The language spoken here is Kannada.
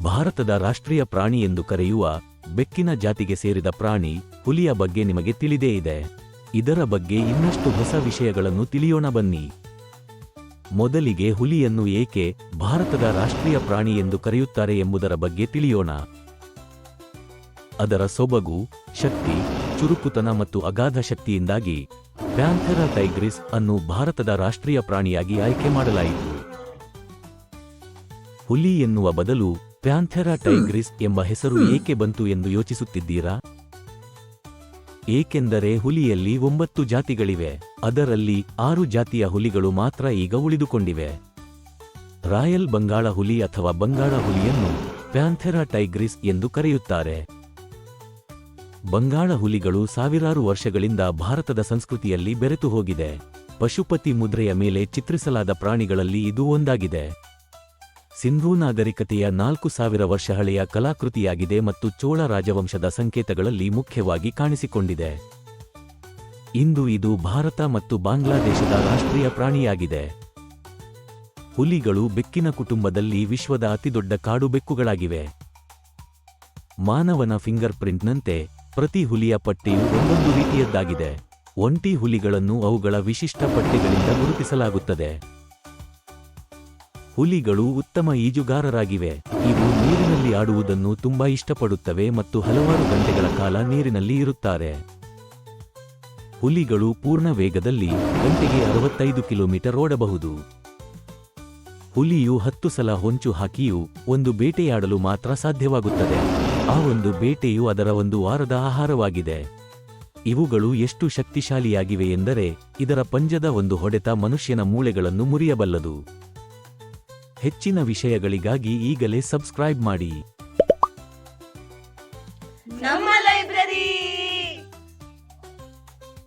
ಭಾರತದ ರಾಷ್ಟ್ರೀಯ ಪ್ರಾಣಿ ಎಂದು ಕರೆಯುವ ಬೆಕ್ಕಿನ ಜಾತಿಗೆ ಸೇರಿದ ಪ್ರಾಣಿ ಹುಲಿಯ ಬಗ್ಗೆ ನಿಮಗೆ ತಿಳಿದೇ ಇದೆ. ಇದರ ಬಗ್ಗೆ ಇನ್ನಷ್ಟು ಹೊಸ ವಿಷಯಗಳನ್ನು ತಿಳಿಯೋಣ ಬನ್ನಿ. ಮೊದಲಿಗೆ ಹುಲಿಯನ್ನು ಏಕೆ ಭಾರತದ ರಾಷ್ಟ್ರೀಯ ಪ್ರಾಣಿ ಎಂದು ಕರೆಯುತ್ತಾರೆ ಎಂಬುದರ ಬಗ್ಗೆ ತಿಳಿಯೋಣ. ಅದರ ಸೊಬಗು, ಶಕ್ತಿ, ಚುರುಕುತನ ಮತ್ತು ಅಗಾಧ ಶಕ್ತಿಯಿಂದಾಗಿ ಪ್ಯಾಂಥೆರಾ ಟೈಗ್ರಿಸ್ ಅನ್ನು ಭಾರತದ ರಾಷ್ಟ್ರೀಯ ಪ್ರಾಣಿಯಾಗಿ ಆಯ್ಕೆ ಮಾಡಲಾಯಿತು. ಹುಲಿ ಎನ್ನುವ ಬದಲು ಪ್ಯಾಂಥೆರಾ ಟೈಗ್ರಿಸ್ ಎಂಬ ಹೆಸರು ಏಕೆ ಬಂತು ಎಂದು ಯೋಚಿಸುತ್ತಿದ್ದೀರಾ? ಏಕೆಂದರೆ ಹುಲಿಯಲ್ಲಿ 9 ಜಾತಿಗಳಿವೆ. ಅದರಲ್ಲಿ 6 ಜಾತಿಯ ಹುಲಿಗಳು ಮಾತ್ರ ಈಗ ಉಳಿದುಕೊಂಡಿವೆ. ರಾಯಲ್ ಬಂಗಾಳ ಹುಲಿ ಅಥವಾ ಬಂಗಾಳ ಹುಲಿಯನ್ನು ಪ್ಯಾಂಥೆರಾ ಟೈಗ್ರಿಸ್ ಎಂದು ಕರೆಯುತ್ತಾರೆ. ಬಂಗಾಳ ಹುಲಿಗಳು ಸಾವಿರಾರು ವರ್ಷಗಳಿಂದ ಭಾರತದ ಸಂಸ್ಕೃತಿಯಲ್ಲಿ ಬೆರೆತು ಹೋಗಿದೆ. ಪಶುಪತಿ ಮುದ್ರೆಯ ಮೇಲೆ ಚಿತ್ರಿಸಲಾದ ಪ್ರಾಣಿಗಳಲ್ಲಿ ಇದು ಒಂದಾಗಿದೆ. ಸಿಂಧೂ ನಾಗರಿಕತೆಯ 4000 ವರ್ಷ ಹಳೆಯ ಕಲಾಕೃತಿಯಾಗಿದೆ ಮತ್ತು ಚೋಳ ರಾಜವಂಶದ ಸಂಕೇತಗಳಲ್ಲಿ ಮುಖ್ಯವಾಗಿ ಕಾಣಿಸಿಕೊಂಡಿದೆ. ಇಂದು ಇದು ಭಾರತ ಮತ್ತು ಬಾಂಗ್ಲಾದೇಶದ ರಾಷ್ಟ್ರೀಯ ಪ್ರಾಣಿಯಾಗಿದೆ. ಹುಲಿಗಳು ಬೆಕ್ಕಿನ ಕುಟುಂಬದಲ್ಲಿ ವಿಶ್ವದ ಅತಿದೊಡ್ಡ ಕಾಡು ಬೆಕ್ಕುಗಳಾಗಿವೆ. ಮಾನವನ ಫಿಂಗರ್ ಪ್ರಿಂಟ್ನಂತೆ ಪ್ರತಿ ಹುಲಿಯ ಪಟ್ಟಿಯು ಒಂದೊಂದು ರೀತಿಯದ್ದಾಗಿದೆ. ಒಂಟಿ ಹುಲಿಗಳನ್ನು ಅವುಗಳ ವಿಶಿಷ್ಟ ಪಟ್ಟಿಗಳಿಂದ ಗುರುತಿಸಲಾಗುತ್ತದೆ. ಹುಲಿಗಳು ಉತ್ತಮ ಈಜುಗಾರರಾಗಿವೆ. ಇವು ನೀರಿನಲ್ಲಿ ಆಡುವುದನ್ನು ತುಂಬಾ ಇಷ್ಟಪಡುತ್ತವೆ ಮತ್ತು ಹಲವಾರು ಗಂಟೆಗಳ ಕಾಲ ನೀರಿನಲ್ಲಿ ಇರುತ್ತಾರೆ. ಹುಲಿಗಳು ಪೂರ್ಣ ವೇಗದಲ್ಲಿ ಗಂಟೆಗೆ 65 ಕಿಲೋಮೀಟರ್ ಓಡಬಹುದು. ಹುಲಿಯು 10 ಸಲ ಹೊಂಚು ಹಾಕಿಯೂ ಒಂದು ಬೇಟೆಯಾಡಲು ಮಾತ್ರ ಸಾಧ್ಯವಾಗುತ್ತದೆ. ಆ ಒಂದು ಬೇಟೆಯು ಅದರ ಒಂದು ವಾರದ ಆಹಾರವಾಗಿದೆ. ಇವುಗಳು ಎಷ್ಟು ಶಕ್ತಿಶಾಲಿಯಾಗಿವೆ ಎಂದರೆ ಇದರ ಪಂಜದ ಒಂದು ಹೊಡೆತ ಮನುಷ್ಯನ ಮೂಳೆಗಳನ್ನು ಮುರಿಯಬಲ್ಲದು. ಹೆಚ್ಚಿನ ವಿಷಯಗಳಿಗಾಗಿ ಈಗಲೇ ಸಬ್ಸ್ಕ್ರೈಬ್ ಮಾಡಿ. ನಮ್ಮ ಲೈಬ್ರರಿ